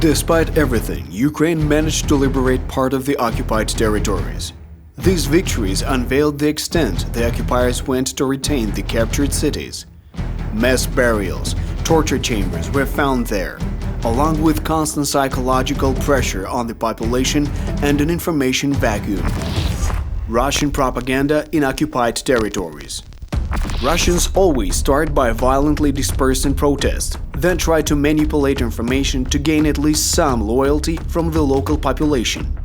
Despite everything, Ukraine managed to liberate part of the occupied territories. These victories unveiled the extent the occupiers went to retain the captured cities. Mass burials, torture chambers were found there, along with constant psychological pressure on the population and an information vacuum. Russian propaganda in occupied territories. Russians always start by violently dispersing protests, then try to manipulate information to gain at least some loyalty from the local population.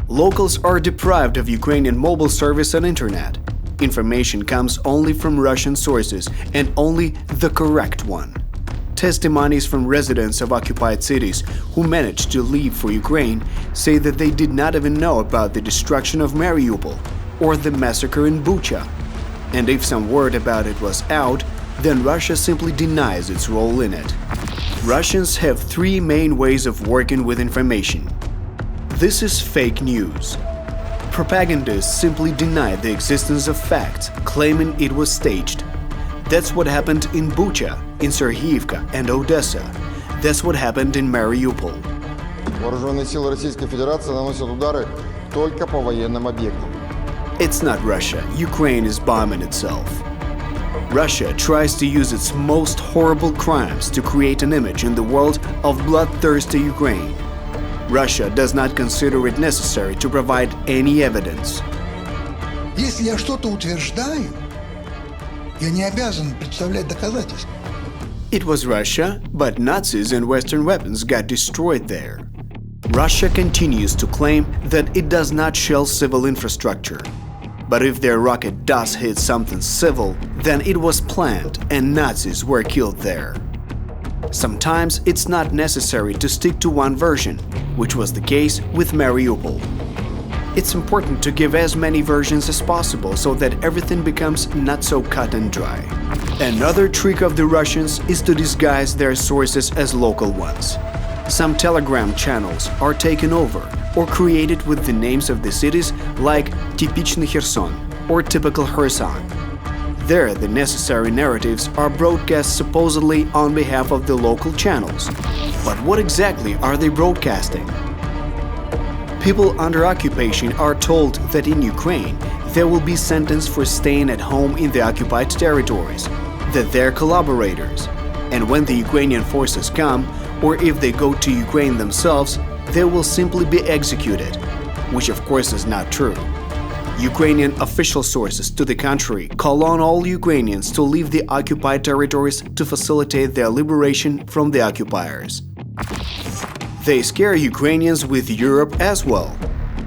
Locals are deprived of Ukrainian mobile service and internet. Information comes only from Russian sources and only the correct one. Testimonies from residents of occupied cities who managed to leave for Ukraine say that they did not even know about the destruction of Mariupol or the massacre in Bucha. And if some word about it was out, then Russia simply denies its role in it. Russians have three main ways of working with information. This is fake news. Propagandists simply deny the existence of facts, claiming it was staged. That's what happened in Bucha, in Serhiivka and Odessa. That's what happened in Mariupol. Вооруженные силы Российской Федерации наносят удары только по военным объектам. It's not Russia. Ukraine is bombing itself. Russia tries to use its most horrible crimes to create an image in the world of bloodthirsty Ukraine. Russia does not consider it necessary to provide any evidence. Если я что-то утверждаю, я не обязан представлять доказательства. It was Russia, but Nazis and Western weapons got destroyed there. Russia continues to claim that it does not shell civil infrastructure. But if their rocket does hit something civil, then it was planned and Nazis were killed there. Sometimes it's not necessary to stick to one version, which was the case with Mariupol. It's important to give as many versions as possible so that everything becomes not so cut and dry. Another trick of the Russians is to disguise their sources as local ones. Some Telegram channels are taken over or created with the names of the cities like Typichny Kherson or Typical Kherson. There, the necessary narratives are broadcast supposedly on behalf of the local channels. But what exactly are they broadcasting? People under occupation are told that in Ukraine they will be sentenced for staying at home in the occupied territories, that they're collaborators, and when the Ukrainian forces come, or if they go to Ukraine themselves, they will simply be executed, which of course is not true. Ukrainian official sources to the contrary call on all Ukrainians to leave the occupied territories to facilitate their liberation from the occupiers. They scare Ukrainians with Europe as well.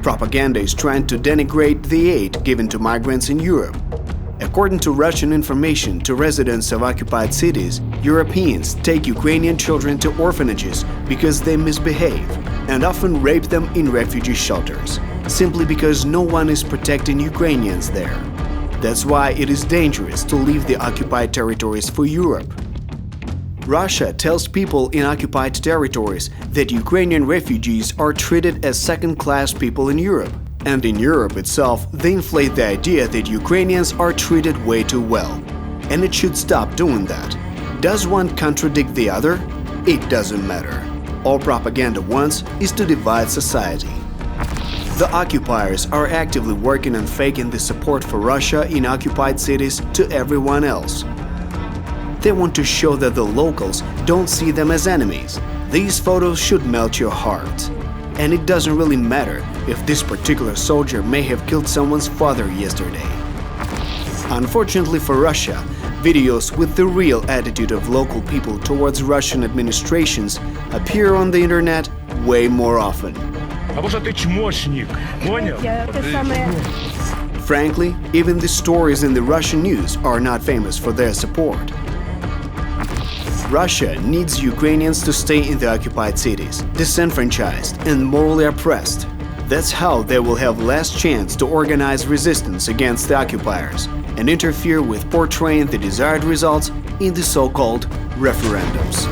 Propaganda is trying to denigrate the aid given to migrants in Europe. According to Russian information to residents of occupied cities, Europeans take Ukrainian children to orphanages because they misbehave and often rape them in refugee shelters, simply because no one is protecting Ukrainians there. That's why it is dangerous to leave the occupied territories for Europe. Russia tells people in occupied territories that Ukrainian refugees are treated as second-class people in Europe. And in Europe itself, they inflate the idea that Ukrainians are treated way too well. And it should stop doing that. Does one contradict the other? It doesn't matter. All propaganda wants is to divide society. The occupiers are actively working on faking the support for Russia in occupied cities to everyone else. They want to show that the locals don't see them as enemies. These photos should melt your heart. And it doesn't really matter if this particular soldier may have killed someone's father yesterday. Unfortunately for Russia, videos with the real attitude of local people towards Russian administrations appear on the internet way more often. Frankly, even the stories in the Russian news are not famous for their support. Russia needs Ukrainians to stay in the occupied cities, disenfranchised and morally oppressed. That's how they will have less chance to organize resistance against the occupiers and interfere with portraying the desired results in the so-called referendums.